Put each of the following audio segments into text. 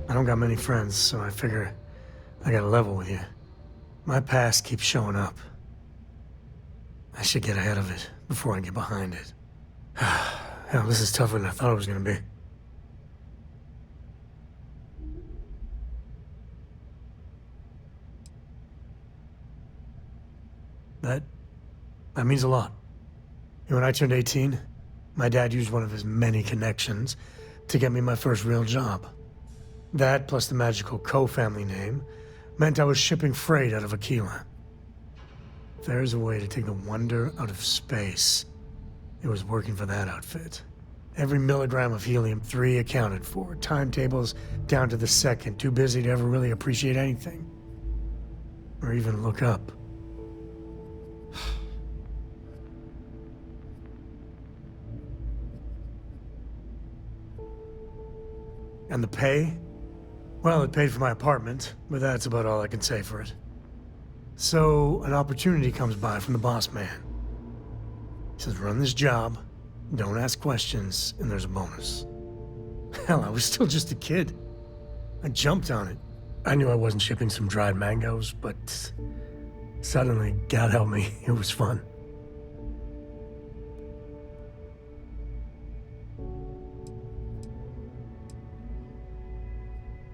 I don't got many friends, so I figure I gotta level with you. My past keeps showing up. I should get ahead of it before I get behind it. Hell, this is tougher than I thought it was gonna be. That means a lot. When I turned 18, my dad used one of his many connections to get me my first real job. That, plus the magical co-family name, meant I was shipping freight out of Aquila. If there's a way to take the wonder out of space, it was working for that outfit. Every milligram of helium-3 accounted for, timetables down to the second, too busy to ever really appreciate anything. Or even look up. And the pay? Well, it paid for my apartment, but that's about all I can say for it. So, an opportunity comes by from the boss man. He says, run this job, don't ask questions, and there's a bonus. Hell, I was still just a kid. I jumped on it. I knew I wasn't shipping some dried mangoes, but suddenly, God help me, it was fun.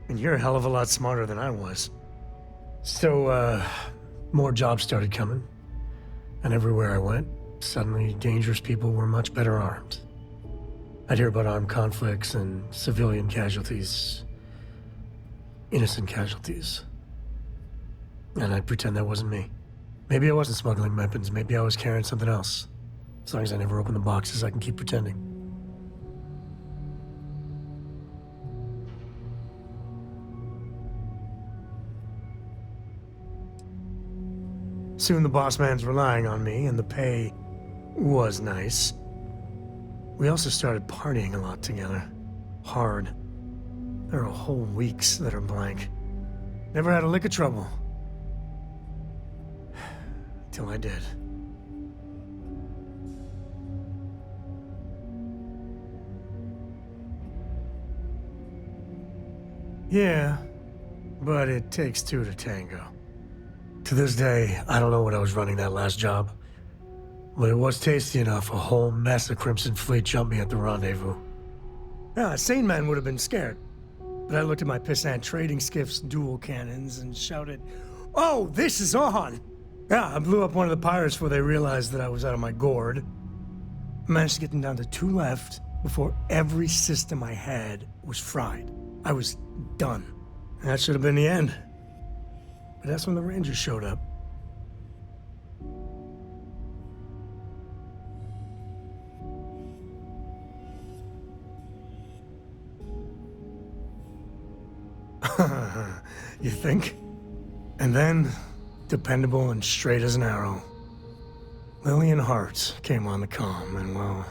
And you're a hell of a lot smarter than I was. So, more jobs started coming. And everywhere I went, suddenly dangerous people were much better armed. I'd hear about armed conflicts and civilian casualties. Innocent casualties. And I'd pretend that wasn't me. Maybe I wasn't smuggling weapons, maybe I was carrying something else. As long as I never open the boxes, I can keep pretending. Soon the boss man's relying on me, and the pay was nice. We also started partying a lot together. Hard. There are whole weeks that are blank. Never had a lick of trouble. Till I did. Yeah, but it takes two to tango. To this day, I don't know what I was running that last job. But it was tasty enough, a whole mess of Crimson Fleet jumped me at the rendezvous. Yeah, a sane man would have been scared. But I looked at my pissant trading skiff's dual cannons and shouted, "Oh, this is on!" Yeah, I blew up one of the pirates before they realized that I was out of my gourd. I managed to get them down to 2 left before every system I had was fried. I was done. And that should have been the end. But that's when the Rangers showed up. You think? And then, dependable and straight as an arrow, Lillian Hart came on the comm, and well,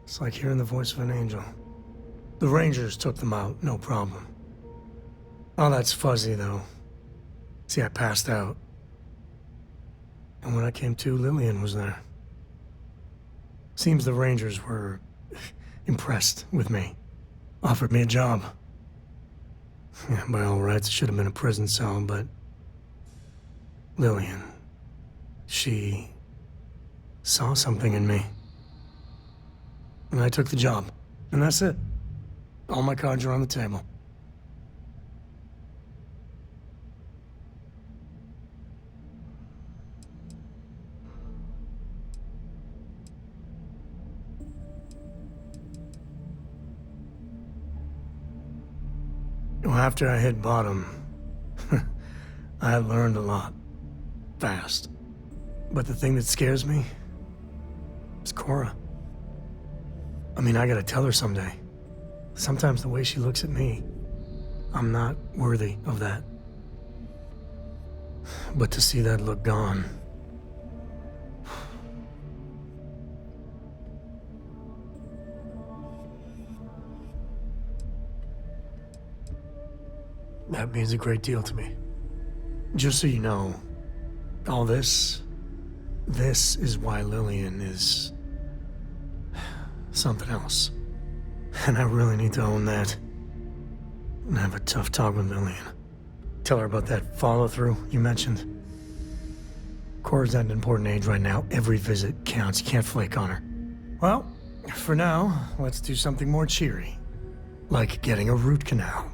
it's like hearing the voice of an angel. The Rangers took them out, no problem. All that's fuzzy, though. See, I passed out. And when I came to, Lillian was there. Seems the Rangers were impressed with me. Offered me a job. Yeah, by all rights, it should have been a prison cell, but Lillian, she saw something in me. And I took the job. And that's it. All my cards are on the table. Well, after I hit bottom, I learned a lot. Fast. But the thing that scares me is Cora. I mean, I gotta tell her someday. Sometimes the way she looks at me, I'm not worthy of that. But to see that look gone... that means a great deal to me. Just so you know, all this is why Lillian is something else. And I really need to own that. And have a tough talk with Lillian. Tell her about that follow-through you mentioned. Cora's at an important age right now. Every visit counts. You can't flake on her. Well, for now, let's do something more cheery. Like getting a root canal.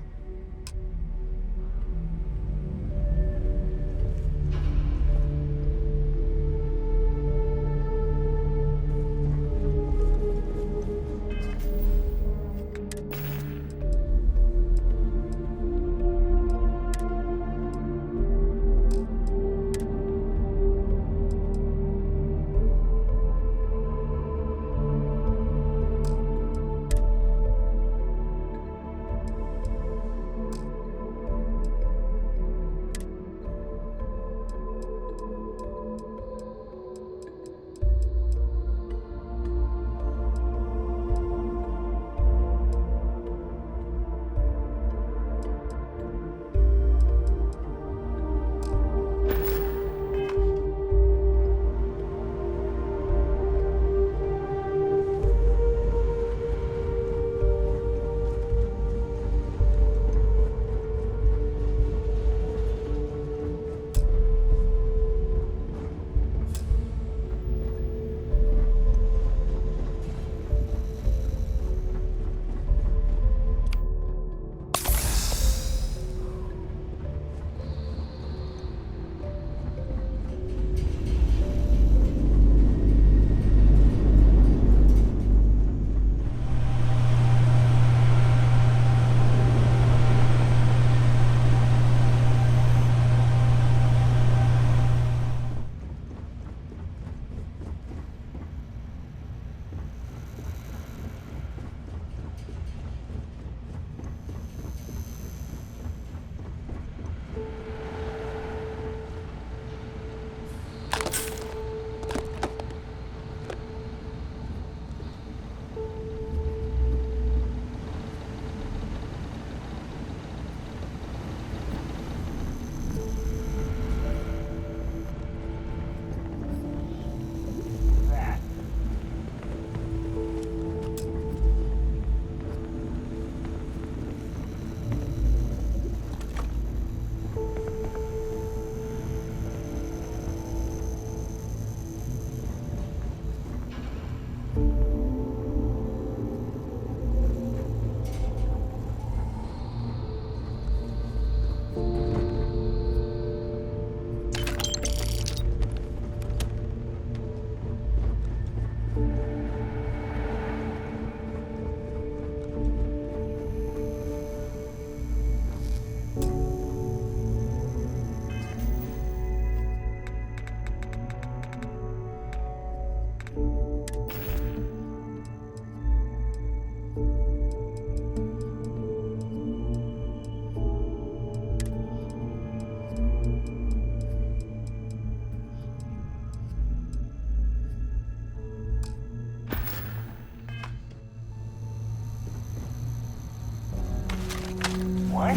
What?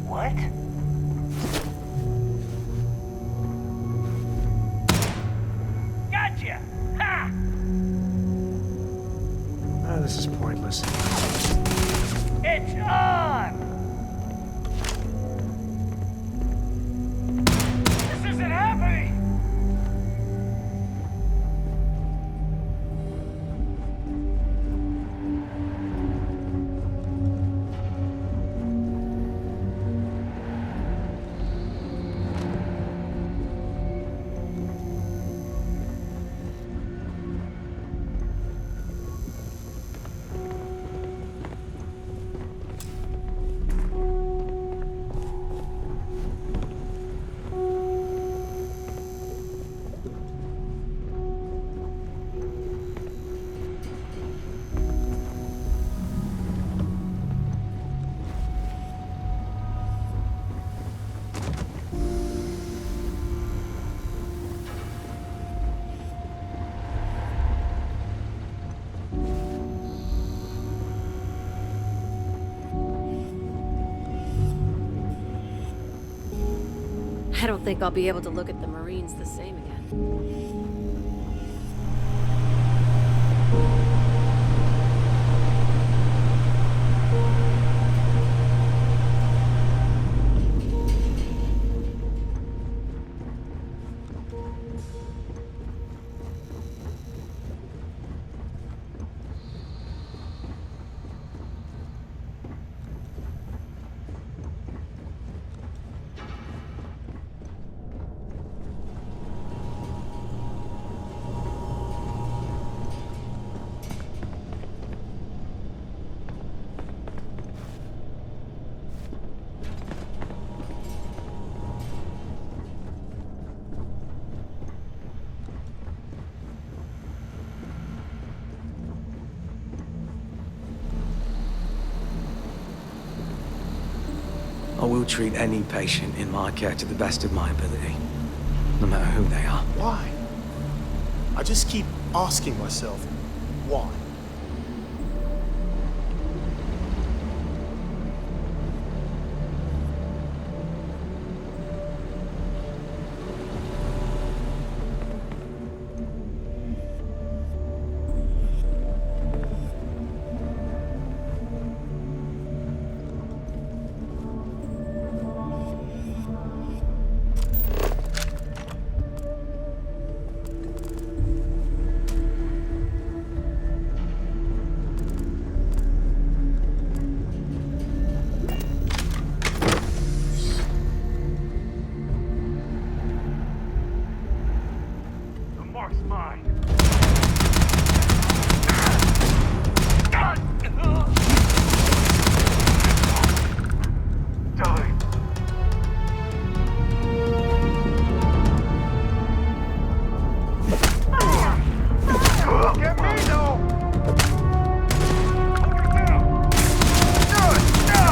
What? Gotcha! Ha! This is pointless. It's on! This isn't happening! don't think I'll be able to look at the Marines the same again. I will treat any patient in my care to the best of my ability, no matter who they are. Why? I just keep asking myself, why? The mark's mine. Die. Get me, though! Hold it down! Do it! No!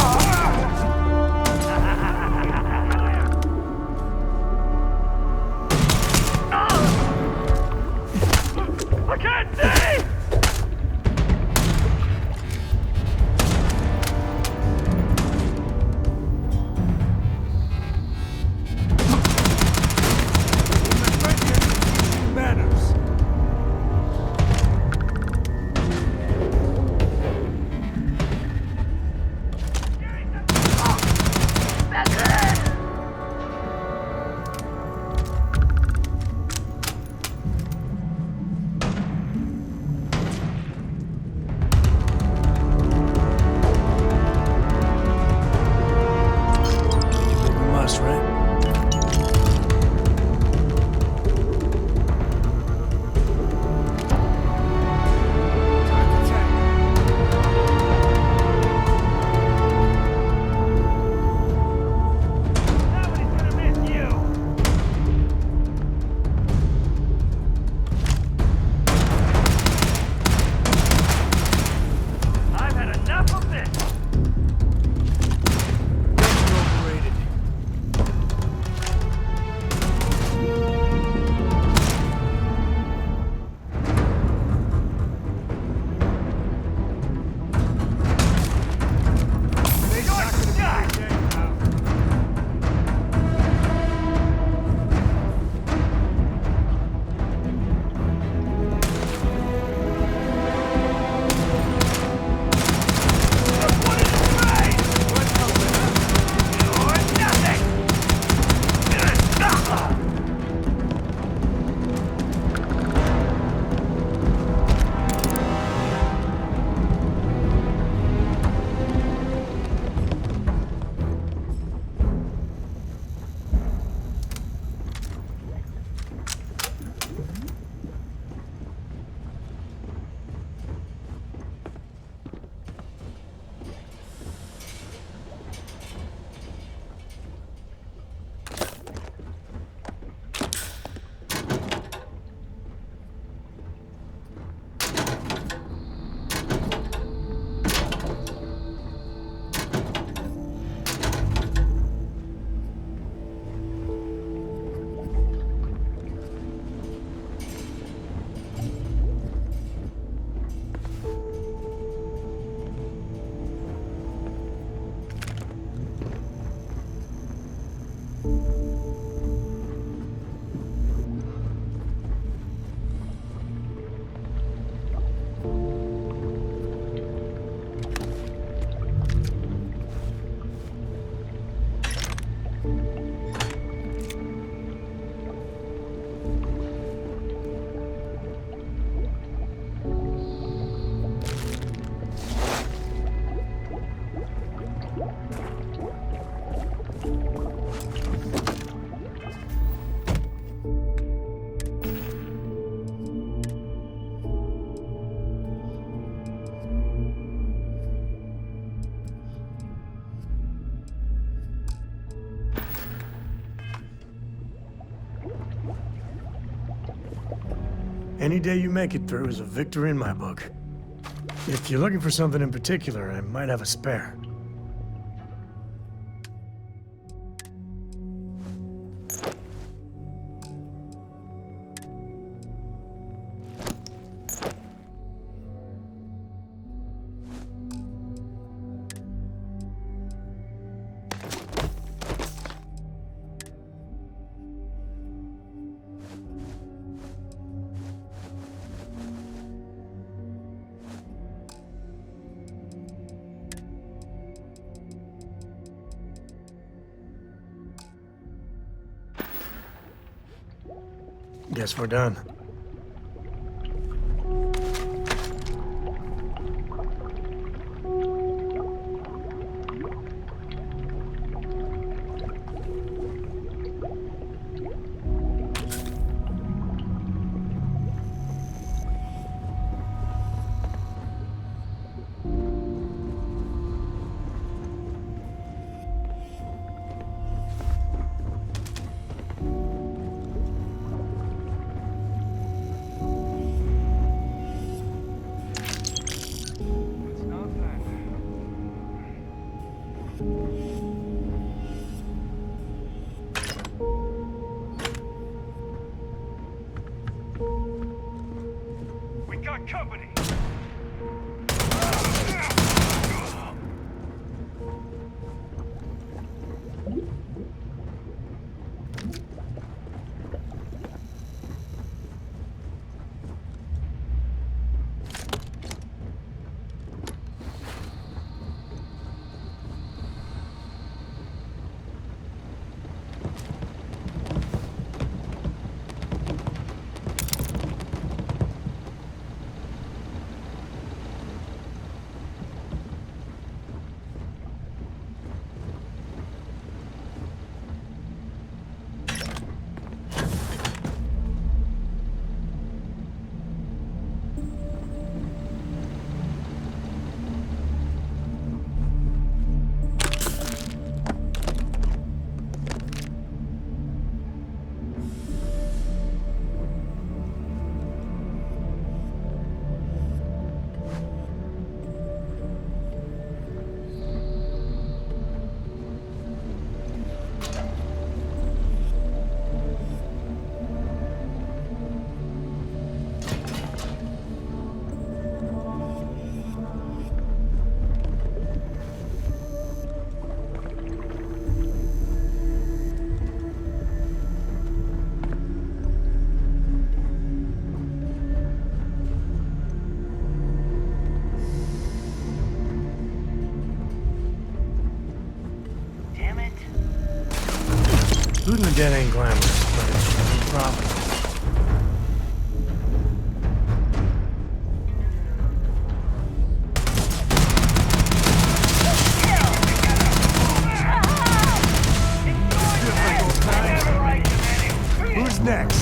Any day you make it through is a victory in my book. If you're looking for something in particular, I might have a spare. Guess we're done. It's nothing. We got company. Damn it. Looting the dead ain't glamorous, but it's really profitable. Who's next?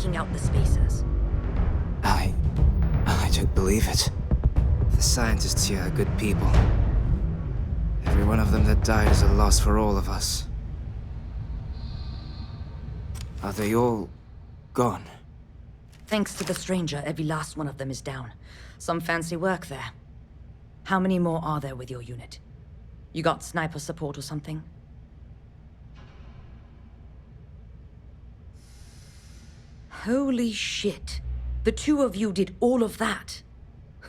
taking out the spacers. I don't believe it. The scientists here are good people. Every one of them that died is a loss for all of us. Are they all gone? Thanks to the stranger, every last one of them is down. Some fancy work there. How many more are there with your unit? You got sniper support or something? Holy shit. The two of you did all of that.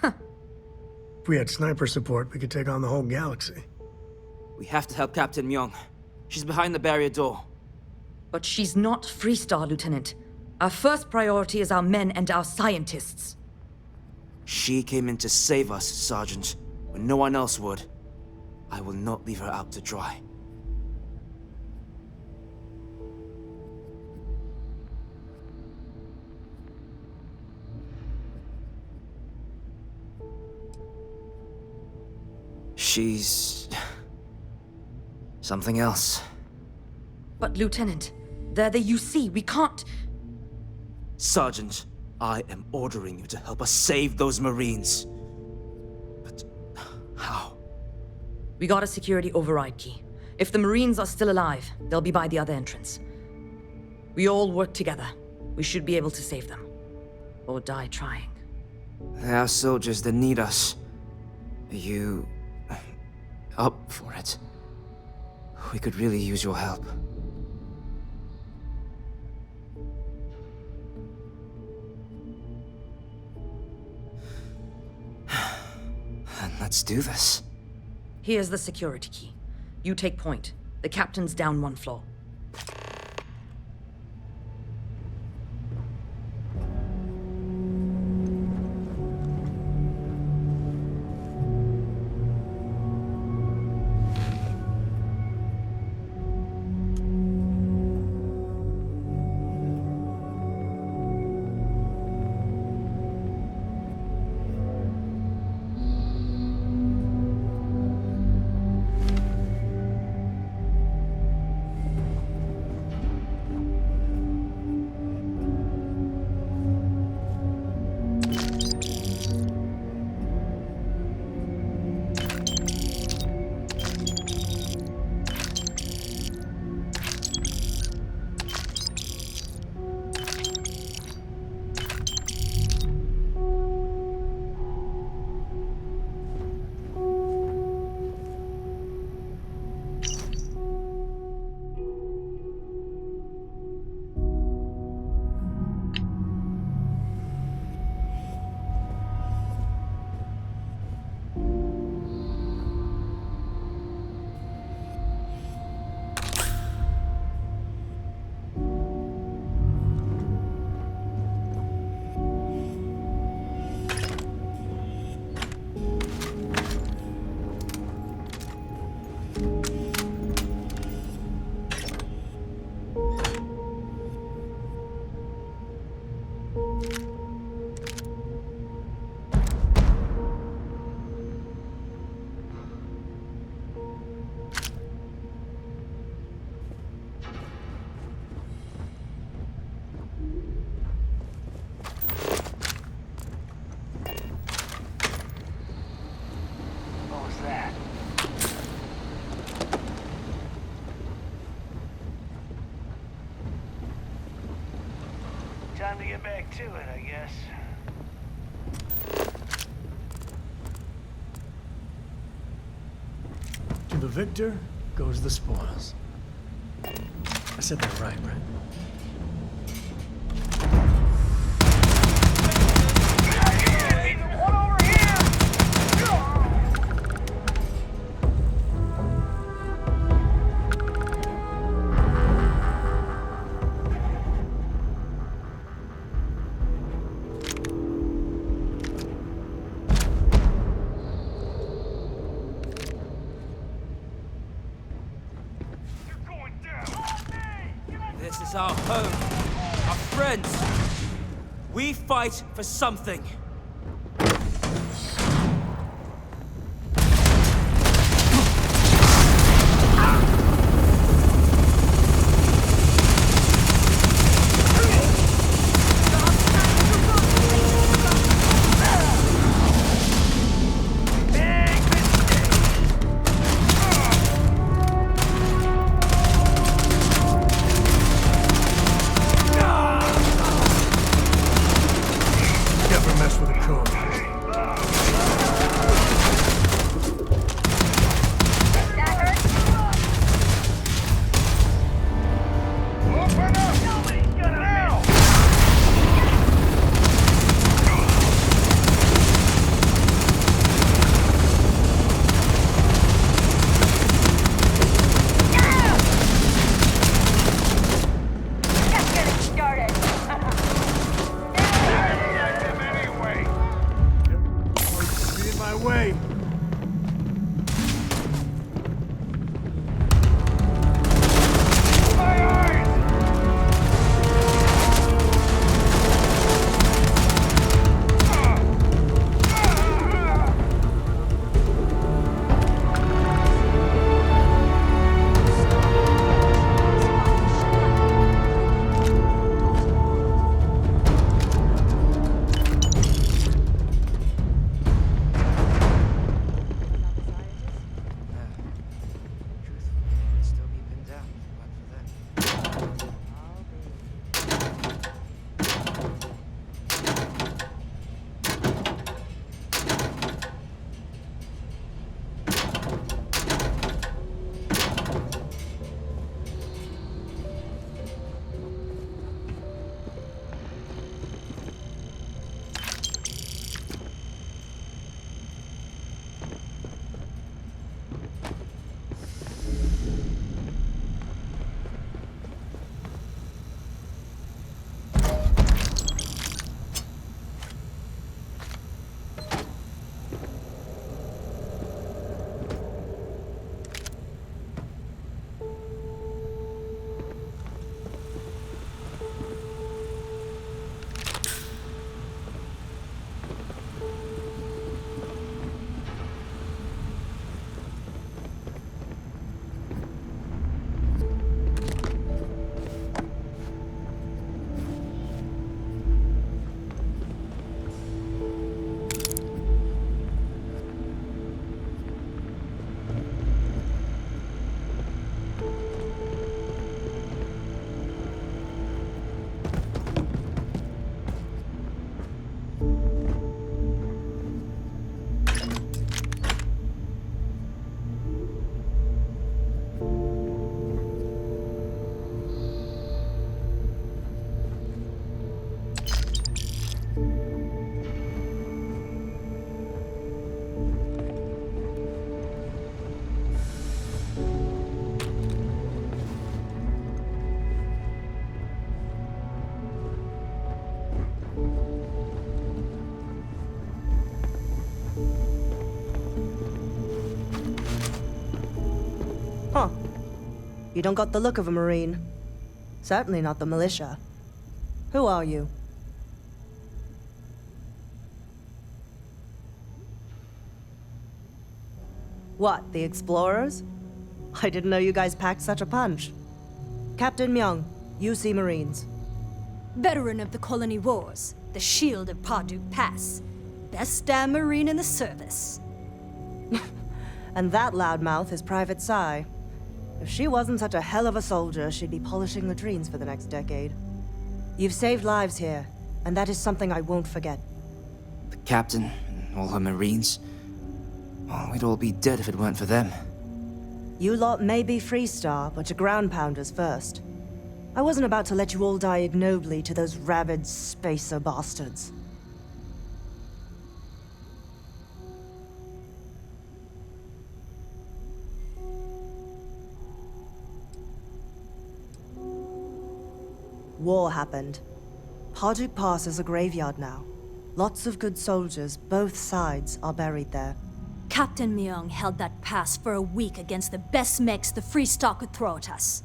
If we had sniper support, we could take on the whole galaxy. We have to help Captain Myung. She's behind the barrier door. But she's not Freestar, Lieutenant. Our first priority is our men and our scientists. She came in to save us, Sergeant, when no one else would. I will not leave her out to dry. She's... something else. But Lieutenant, they're the UC. We can't... Sergeant, I am ordering you to help us save those Marines. But how? We got a security override key. If the Marines are still alive, they'll be by the other entrance. We all work together. We should be able to save them. Or die trying. There are soldiers that need us. Are you... up for it? We could really use your help. Then let's do this. Here's the security key. You take point. The captain's down one floor. What was that? Time to get back to it, I guess. To the victor goes the spoils. I said that right? One over here! You're going down! This is our home. Our friends. We fight for something. code. Open up! Nobody's gonna now! Just getting started. Get him anyway! Be in my way. My eyes! Truthfully, I'd still be pinned down if it weren't for them. Huh. You don't got the look of a Marine. Certainly not the militia. Who are you? What, the explorers? I didn't know you guys packed such a punch. Captain Myung, UC Marines. Veteran of the Colony Wars, the shield of Parduk Pass. Best damn Marine in the service. And that loudmouth is Private Psy. If she wasn't such a hell of a soldier, she'd be polishing latrines for the next decade. You've saved lives here, and that is something I won't forget. The captain and all her Marines. Well, we'd all be dead if it weren't for them. You lot may be Freestar, but you're ground pounders first. I wasn't about to let you all die ignobly to those rabid spacer bastards. War happened. Parduk Pass is a graveyard now. Lots of good soldiers, both sides, are buried there. Captain Myung held that pass for a week against the best mechs the Freestar could throw at us.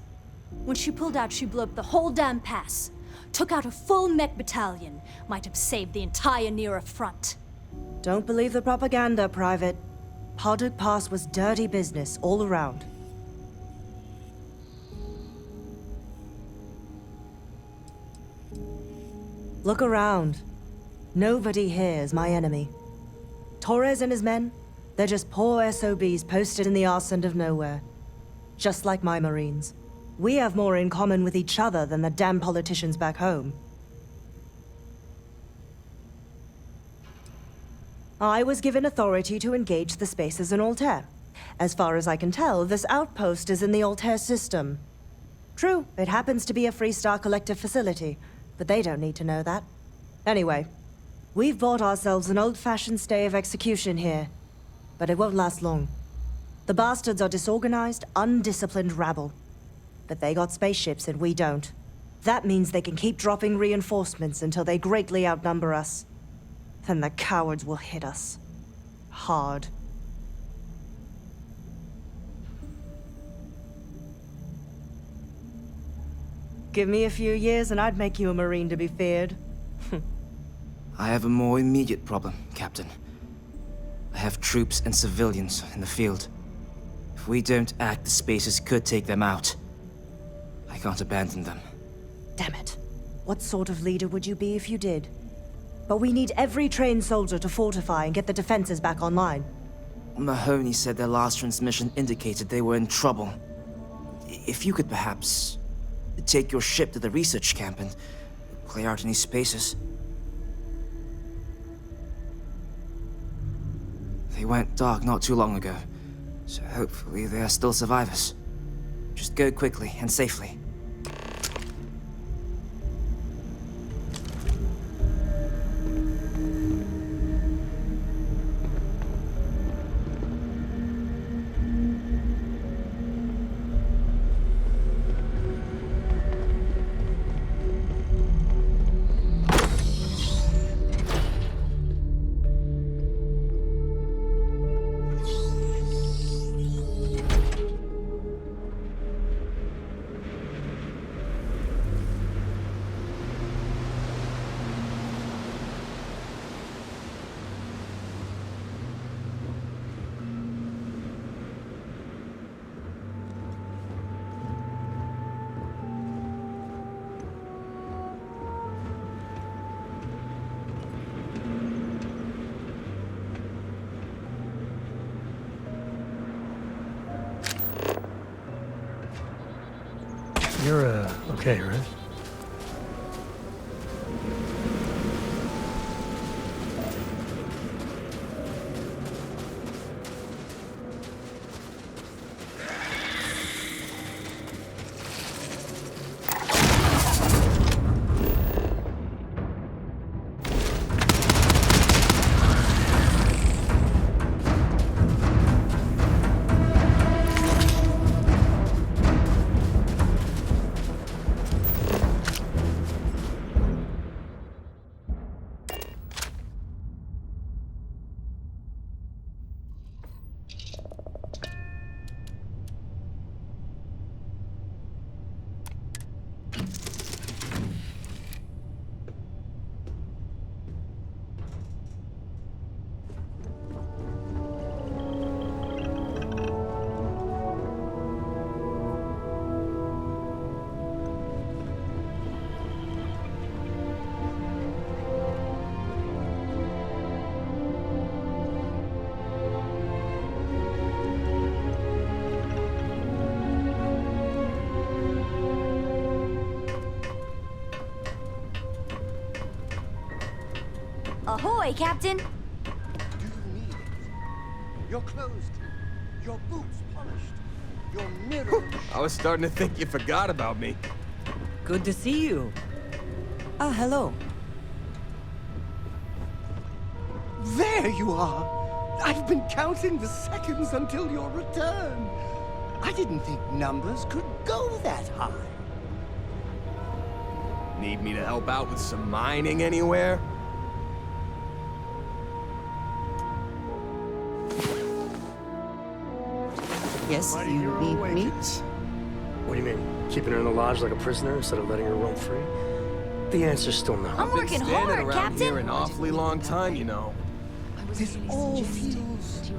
When she pulled out, she blew up the whole damn pass. Took out a full mech battalion. Might have saved the entire Nera front. Don't believe the propaganda, Private. Parduk Pass was dirty business all around. Look around. Nobody here is my enemy. Torres and his men, they're just poor SOBs posted in the arse end of nowhere. Just like my Marines. We have more in common with each other than the damn politicians back home. I was given authority to engage the spaces in Altair. As far as I can tell, this outpost is in the Altair system. True, it happens to be a Freestar Collective facility, but they don't need to know that. Anyway, we've bought ourselves an old-fashioned stay of execution here, but it won't last long. The bastards are disorganized, undisciplined rabble. But they got spaceships and we don't. That means they can keep dropping reinforcements until they greatly outnumber us. Then the cowards will hit us. Hard. Give me a few years and I'd make you a Marine to be feared. I have a more immediate problem, Captain. I have troops and civilians in the field. If we don't act, the spaces could take them out. I can't abandon them. Damn it. What sort of leader would you be if you did? But we need every trained soldier to fortify and get the defenses back online. Mahoney said their last transmission indicated they were in trouble. If you could perhaps take your ship to the research camp and clear out any spaces. They went dark not too long ago, so hopefully they are still survivors. Just go quickly and safely. You're, okay, right? Ahoy, Captain! Do you need it? Your clothes clean, your boots polished, your mirror. I was starting to think you forgot about me. Good to see you. Ah, hello. There you are! I've been counting the seconds until your return. I didn't think numbers could go that high. Need me to help out with some mining anywhere? Yes, Mighty you hero need me? awakens. What do you mean? Keeping her in the lodge like a prisoner instead of letting her roam free? The answer's still no. I'm Been working standing hard, around Captain. here an awfully long time, you know. This all feels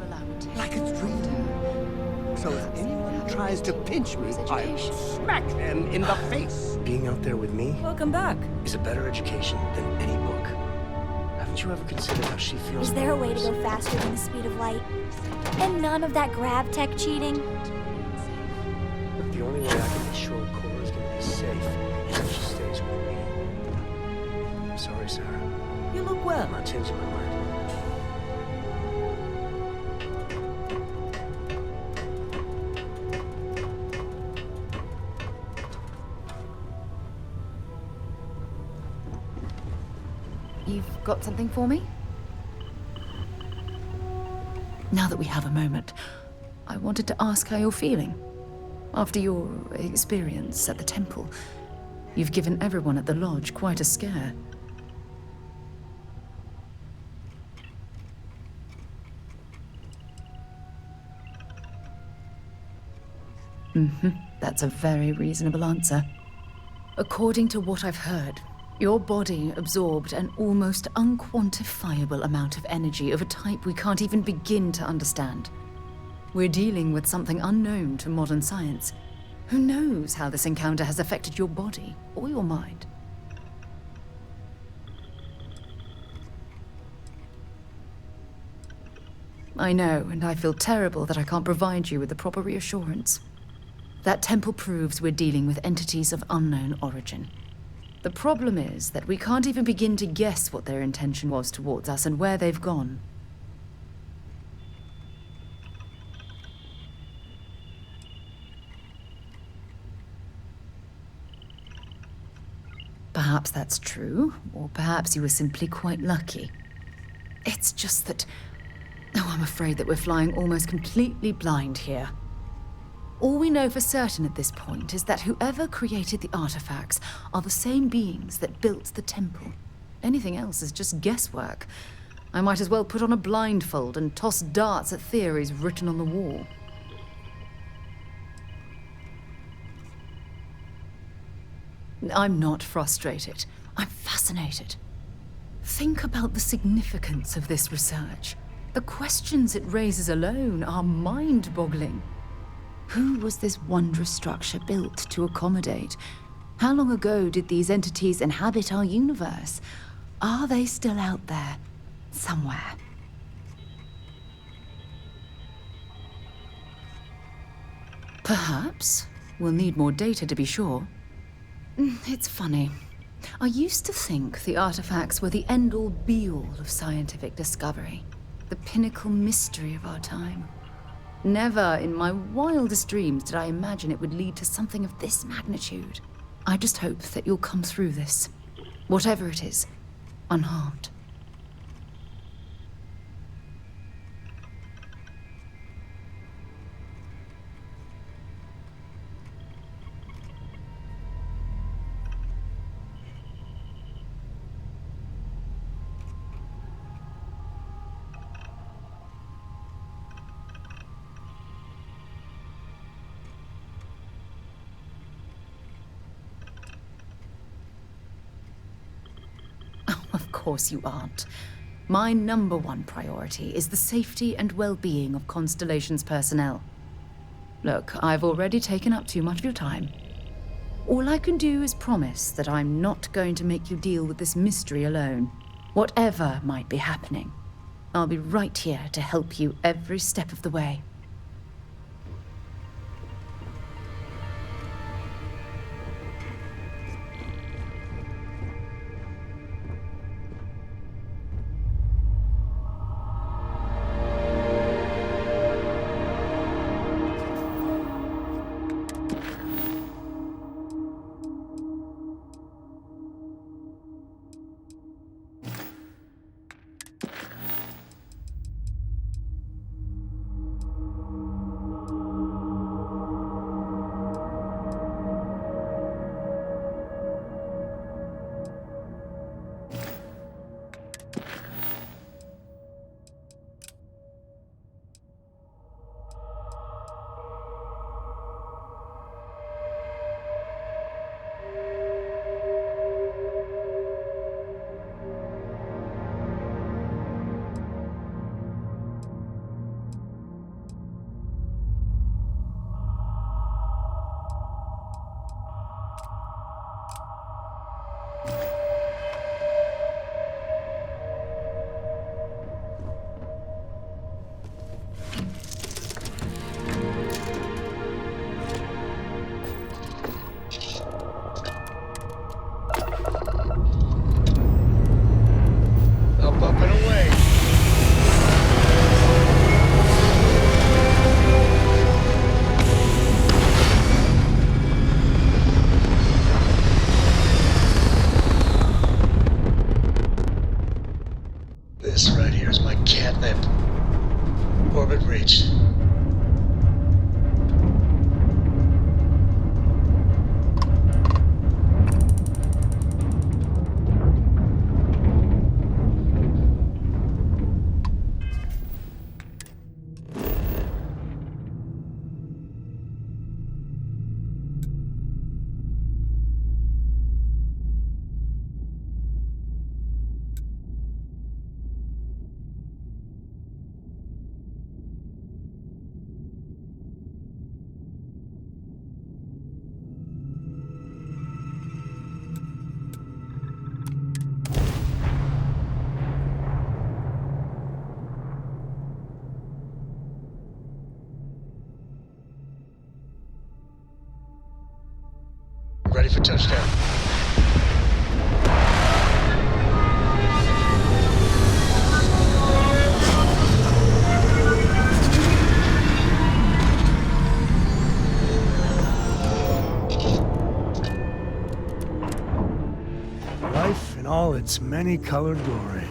like a dream. So if anyone tries to pinch me, I'll smack them in the face. Being out there with me Welcome back. is a better education than any book. Haven't you ever considered how she feels? Is there a way to about go faster than the speed of light? And none of that grav tech cheating? The only way I can be sure Cora's gonna be safe is if she stays with me. I'm sorry, Sarah. You look well. I'm not changing my mind. You've got something for me? Now that we have a moment, I wanted to ask how you're feeling. After your experience at the temple, you've given everyone at the lodge quite a scare. That's a very reasonable answer. According to what I've heard, your body absorbed an almost unquantifiable amount of energy of a type we can't even begin to understand. We're dealing with something unknown to modern science. Who knows how this encounter has affected your body or your mind? I know, and I feel terrible that I can't provide you with the proper reassurance. That temple proves we're dealing with entities of unknown origin. The problem is that we can't even begin to guess what their intention was towards us and where they've gone. Perhaps that's true, or perhaps you were simply quite lucky. It's just that... Oh, I'm afraid that we're flying almost completely blind here. All we know for certain at this point is that whoever created the artifacts are the same beings that built the temple. Anything else is just guesswork. I might as well put on a blindfold and toss darts at theories written on the wall. I'm not frustrated. I'm fascinated. Think about the significance of this research. The questions it raises alone are mind-boggling. Who was this wondrous structure built to accommodate? How long ago did these entities inhabit our universe? Are they still out there, somewhere? Perhaps. We'll need more data to be sure. It's funny. I used to think the artifacts were the end-all be-all of scientific discovery, the pinnacle mystery of our time. Never in my wildest dreams did I imagine it would lead to something of this magnitude. I just hope that you'll come through this, whatever it is, unharmed. Of course you aren't. My #1 priority is the safety and well-being of Constellation's personnel. Look, I've already taken up too much of your time. All I can do is promise that I'm not going to make you deal with this mystery alone. Whatever might be happening, I'll be right here to help you every step of the way. like catnip. Orbit reached. Ready for touchdown. Life in all its many-colored glory.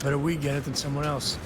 Better we get it than someone else.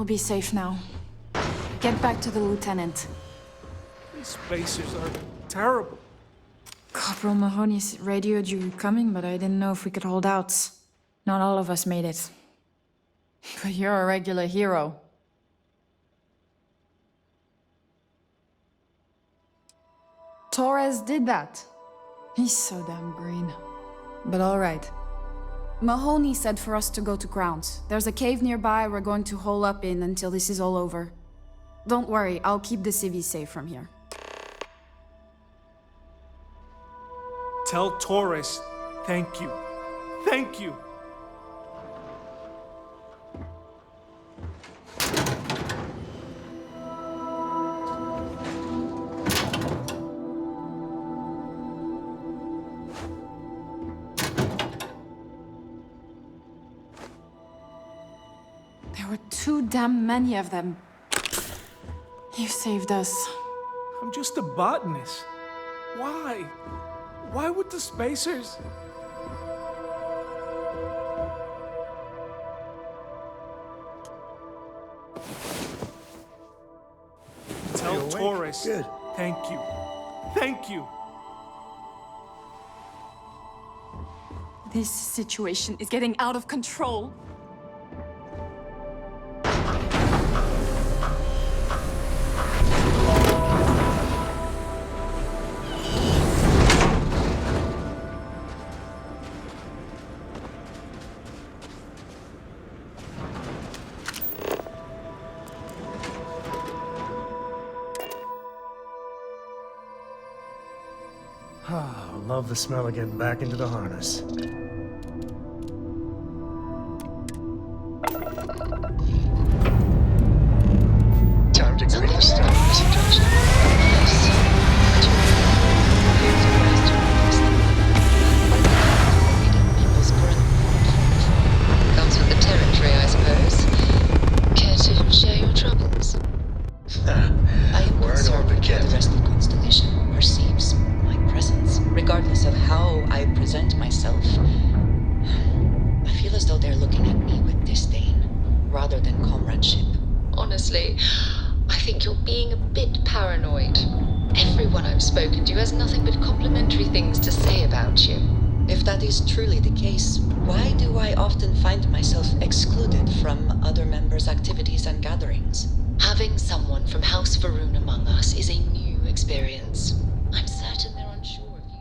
We'll be safe now. Get back to the lieutenant. These spacers are terrible. Corporal Mahoney's radioed you coming, but I didn't know if we could hold out. Not all of us made it. But you're a regular hero. Torres did that. He's so damn green. But all right. Mahoney said for us to go to grounds. There's a cave nearby we're going to hole up in until this is all over. Don't worry, I'll keep the civvies safe from here. Tell Torres, thank you. Thank you. There were too damn many of them. You saved us. I'm just a botanist. Why? Why would the spacers... Tell Torres, Good. thank you. Thank you. This situation is getting out of control. Ah, love the smell of getting back into the harness. Time to greet the stars. Comes with the territory, I suppose. Care to share your troubles? I am concerned with how the rest of the Constellation perceives my presence, regardless of how I present myself. I feel as though they're looking at me with disdain, rather than comradeship. Honestly, I think you're being a bit paranoid. Everyone I've spoken to has nothing but complimentary things to say about you. If that is truly the case, why do I often find myself excluded from other members' activities and gatherings? Having someone from House Varun among us is a new experience. I'm certain they're unsure of you.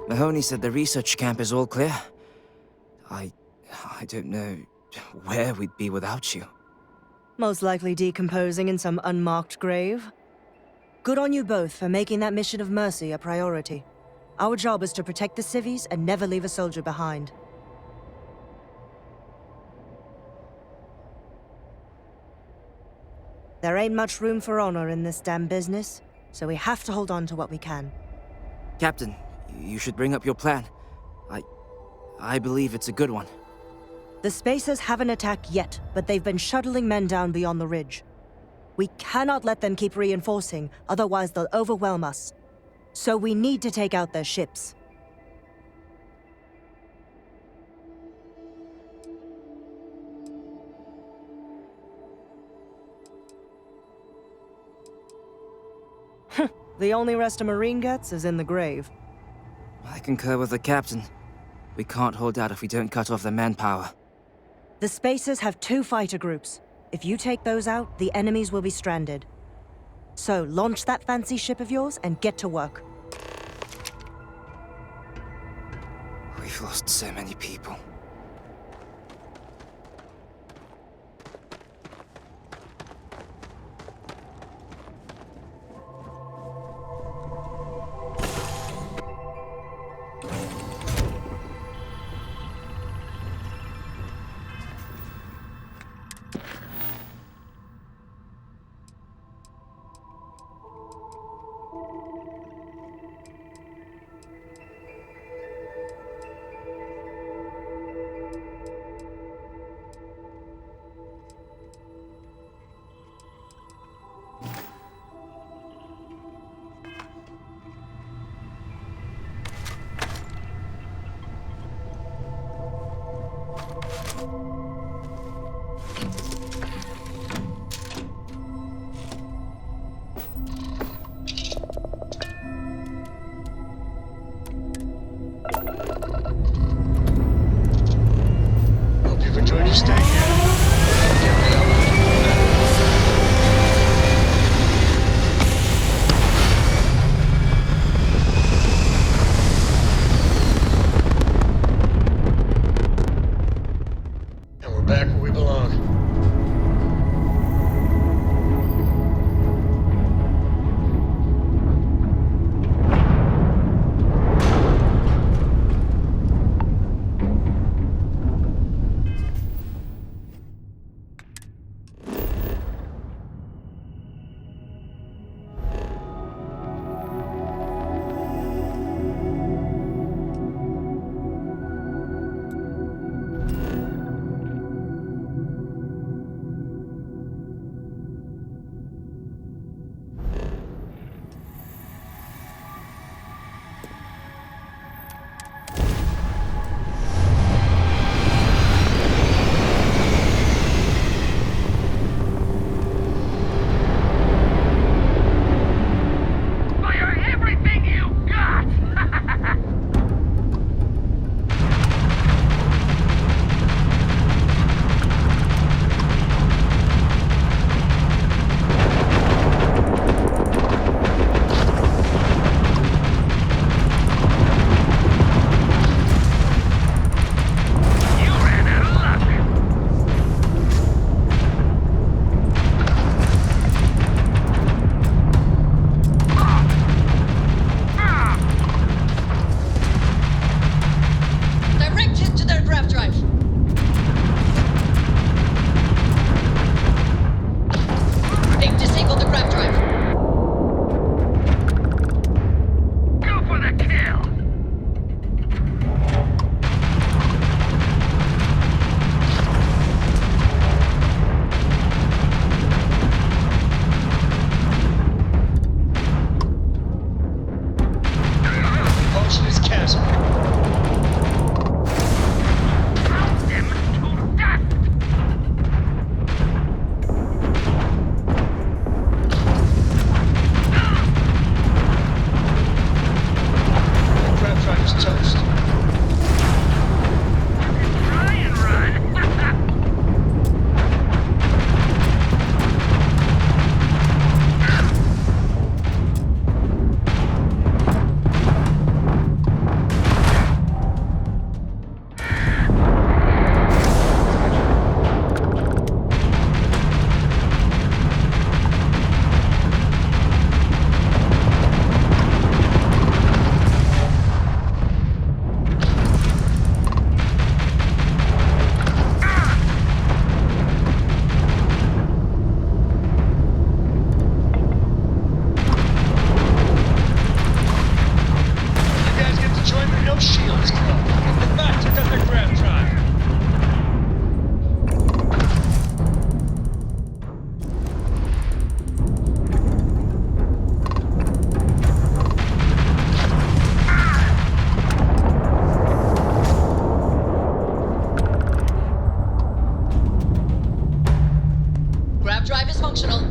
Mahoney said the research camp is all clear. I don't know where we'd be without you. Most likely decomposing in some unmarked grave. Good on you both for making that mission of mercy a priority. Our job is to protect the civvies and never leave a soldier behind. There ain't much room for honor in this damn business, so we have to hold on to what we can. Captain, you should bring up your plan. I believe it's a good one. The Spacers haven't attacked yet, but they've been shuttling men down beyond the ridge. We cannot let them keep reinforcing, otherwise they'll overwhelm us. So we need to take out their ships. The only rest a Marine gets is in the grave. I concur with the captain. We can't hold out if we don't cut off their manpower. The Spacers have 2 fighter groups. If you take those out, the enemies will be stranded. So, launch that fancy ship of yours and get to work. We've lost so many people. Choose chasm. Pound them to dust! Crab driver's toast. Try and run! You guys get to join the No Shields Club. Get back to the crab drive. Grab drive is functional.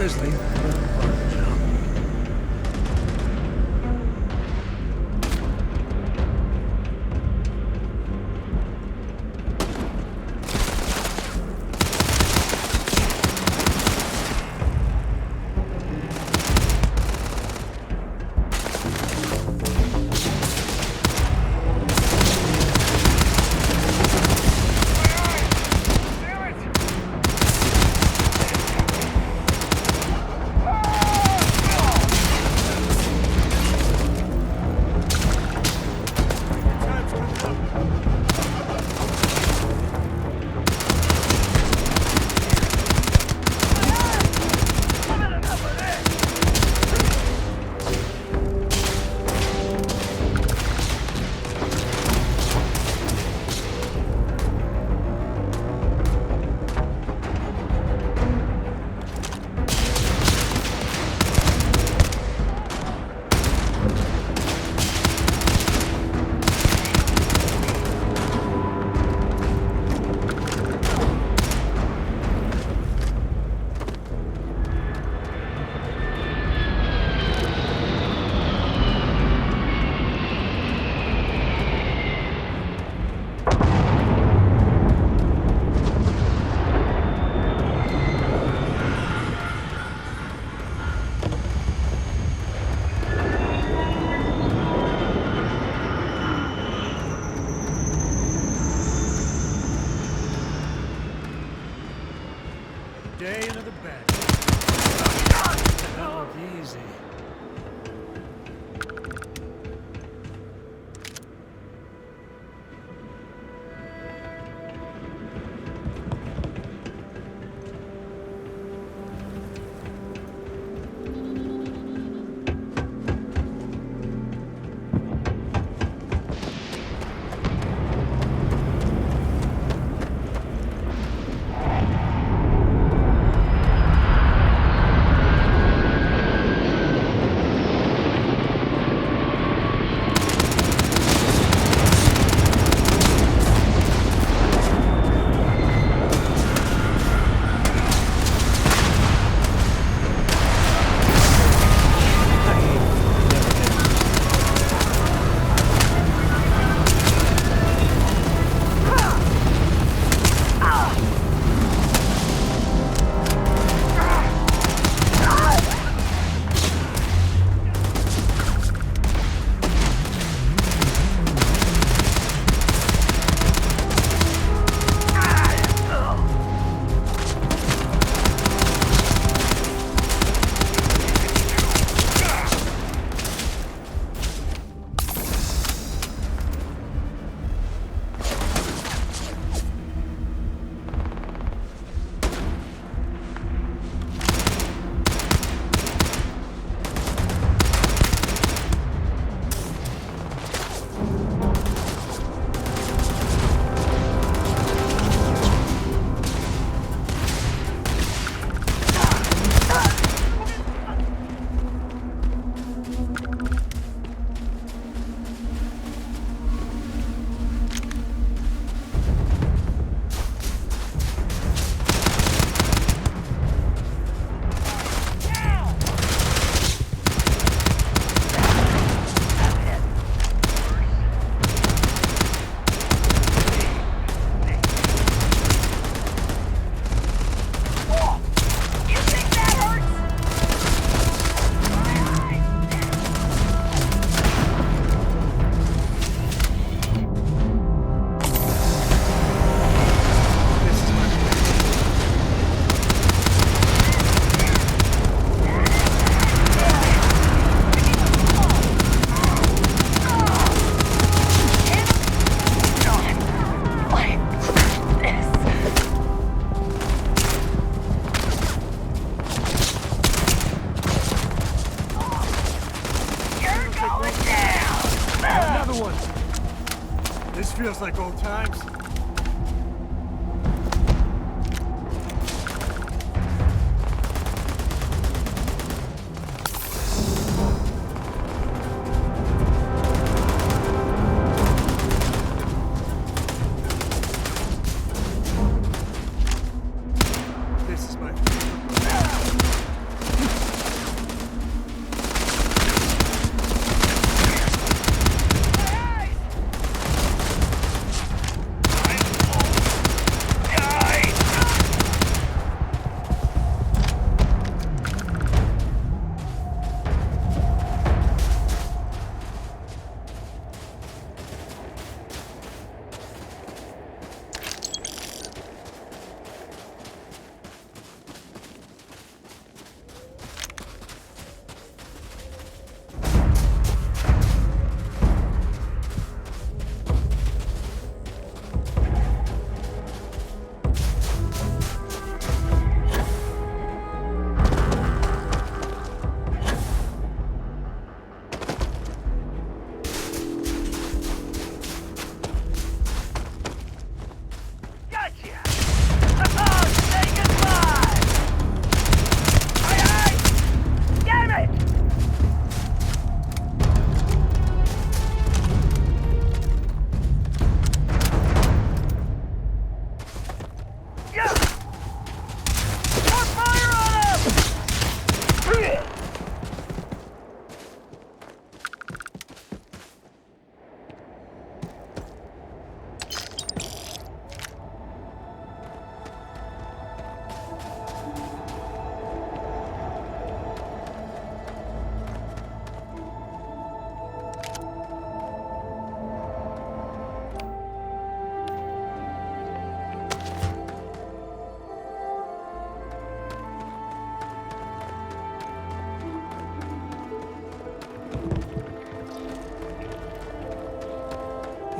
grizzly. Day into the bed. That look easy. Feels like old times. This is my favorite.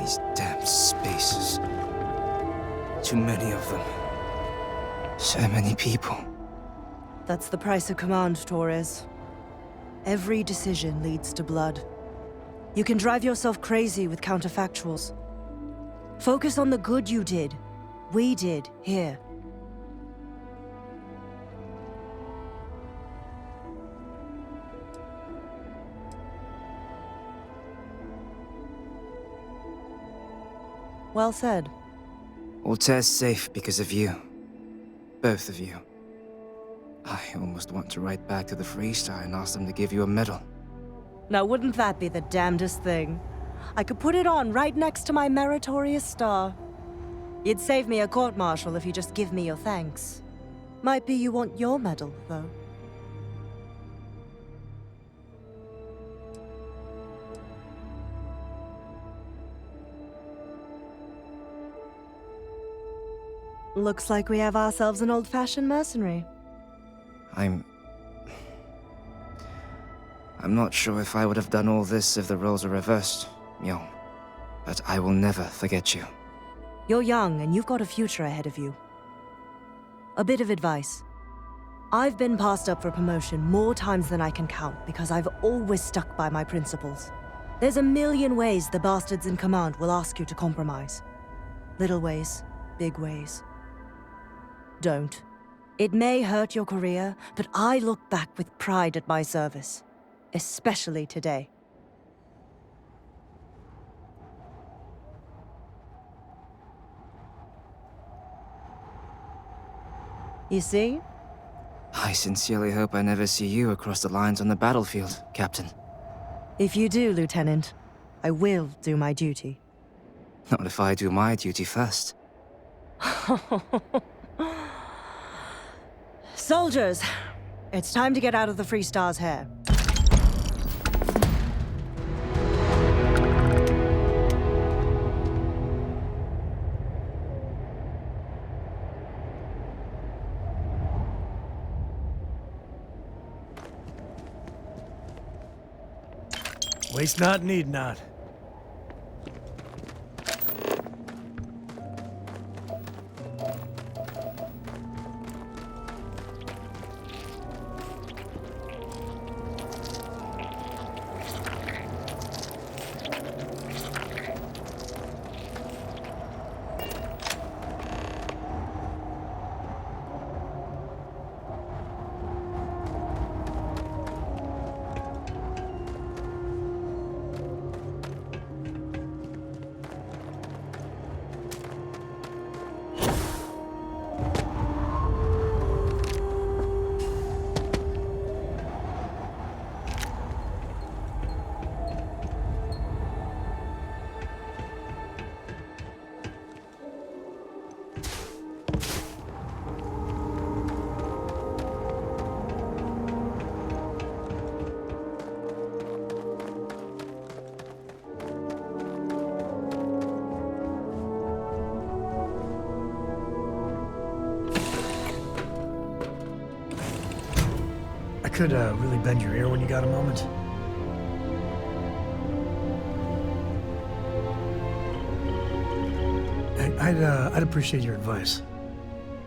These damn spaces. Too many of them. So many people. That's the price of command, Torres. Every decision leads to blood. You can drive yourself crazy with counterfactuals. Focus on the good you did. We did, here. Well said. Altair's safe because of you. Both of you. I almost want to write back to the Freestar and ask them to give you a medal. Now, wouldn't that be the damnedest thing? I could put it on right next to my meritorious star. You'd save me a court-martial if you just give me your thanks. Might be you want your medal, though. Looks like we have ourselves an old-fashioned mercenary. I'm not sure if I would have done all this if the roles were reversed, Myung. But I will never forget you. You're young, and you've got a future ahead of you. A bit of advice. I've been passed up for promotion more times than I can count because I've always stuck by my principles. There's a million ways the bastards in command will ask you to compromise. Little ways, big ways. Don't. It may hurt your career, but I look back with pride at my service. Especially today. You see? I sincerely hope I never see you across the lines on the battlefield, Captain. If you do, Lieutenant, I will do my duty. Not if I do my duty first. Soldiers, it's time to get out of the Freestar's hair. Waste not, need not. I could really bend your ear when you got a moment. I'd appreciate your advice.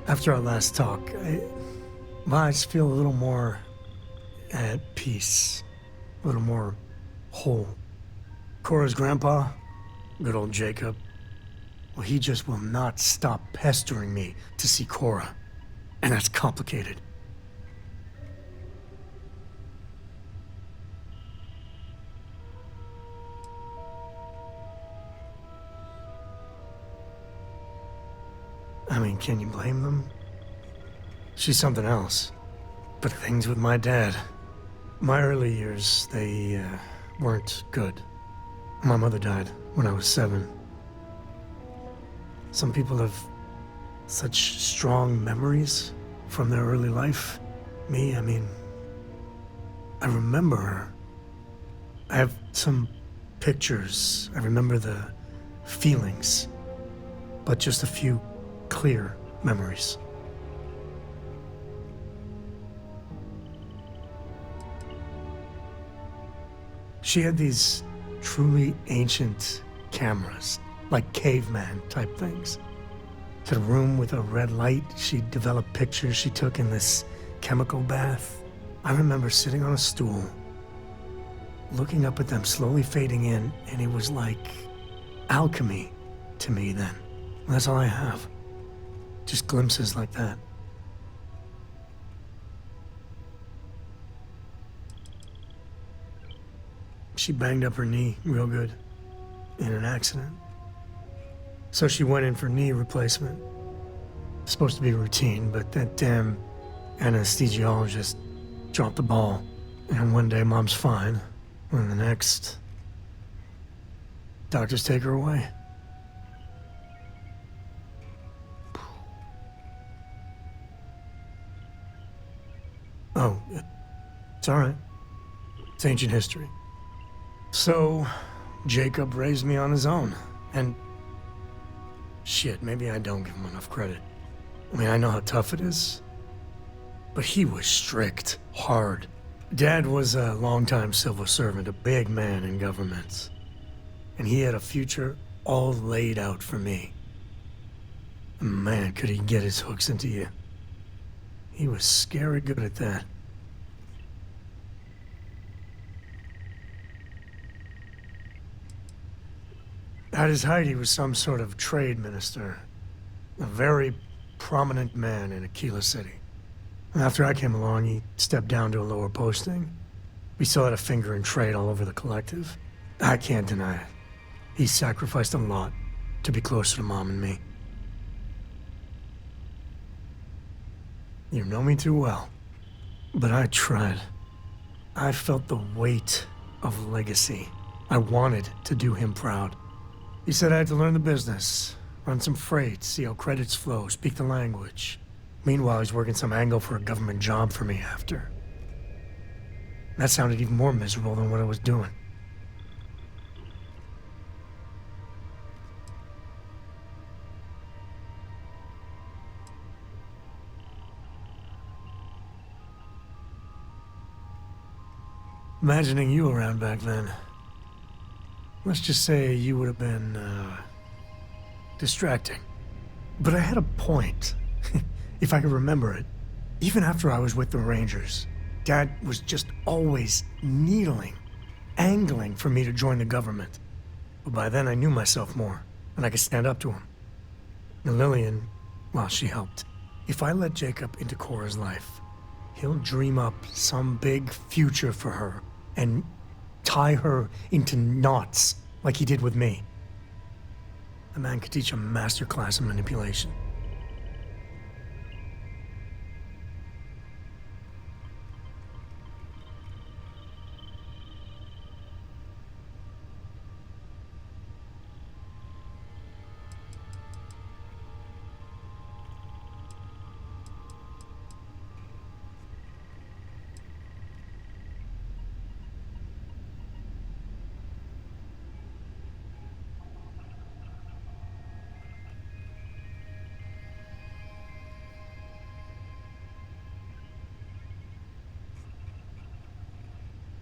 After our last talk, I just feel a little more at peace, a little more whole. Cora's grandpa, good old Jacob, well, he just will not stop pestering me to see Cora, and that's complicated. I mean, can you blame them? She's something else. But things with my dad. My early years, they weren't good. My mother died when I was 7. Some people have such strong memories from their early life. Me, I mean, I remember her. I have some pictures. I remember the feelings, but just a few clear memories. She had these truly ancient cameras, like caveman type things. To the room with a red light, she developed pictures she took in this chemical bath. I remember sitting on a stool, looking up at them slowly fading in, and it was like alchemy to me then. That's all I have. Just glimpses like that. She banged up her knee real good in an accident. So she went in for knee replacement. Supposed to be routine, but that damn anesthesiologist dropped the ball. And one day Mom's fine, and the next, doctors take her away. Oh, it's all right. It's ancient history. So, Jacob raised me on his own, and shit, maybe I don't give him enough credit. I mean, I know how tough it is, but he was strict, hard. Dad was a longtime civil servant, a big man in government, and he had a future all laid out for me. Man, could he get his hooks into you. He was scary good at that. At his height, he was some sort of trade minister. A very prominent man in Aquila City. After I came along, he stepped down to a lower posting. We still had a finger in trade all over the collective. I can't deny it. He sacrificed a lot to be closer to Mom and me. You know me too well, but I tried. I felt the weight of legacy. I wanted to do him proud. He said I had to learn the business, run some freight, see how credits flow, speak the language. Meanwhile, he's working some angle for a government job for me after. That sounded even more miserable than what I was doing. Imagining you around back then. Let's just say you would have been, distracting. But I had a point, if I could remember it. Even after I was with the Rangers, Dad was just always needling, angling for me to join the government. But by then I knew myself more, and I could stand up to him. And Lillian, well, she helped. If I let Jacob into Cora's life, he'll dream up some big future for her and tie her into knots like he did with me. A man could teach a master class in manipulation.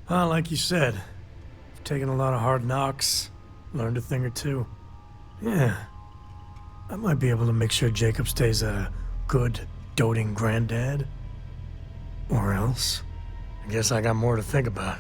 Well, like you said, I've taken a lot of hard knocks, learned a thing or two. Yeah, I might be able to make sure Jacob stays a good, doting granddad. Or else, I guess I got more to think about.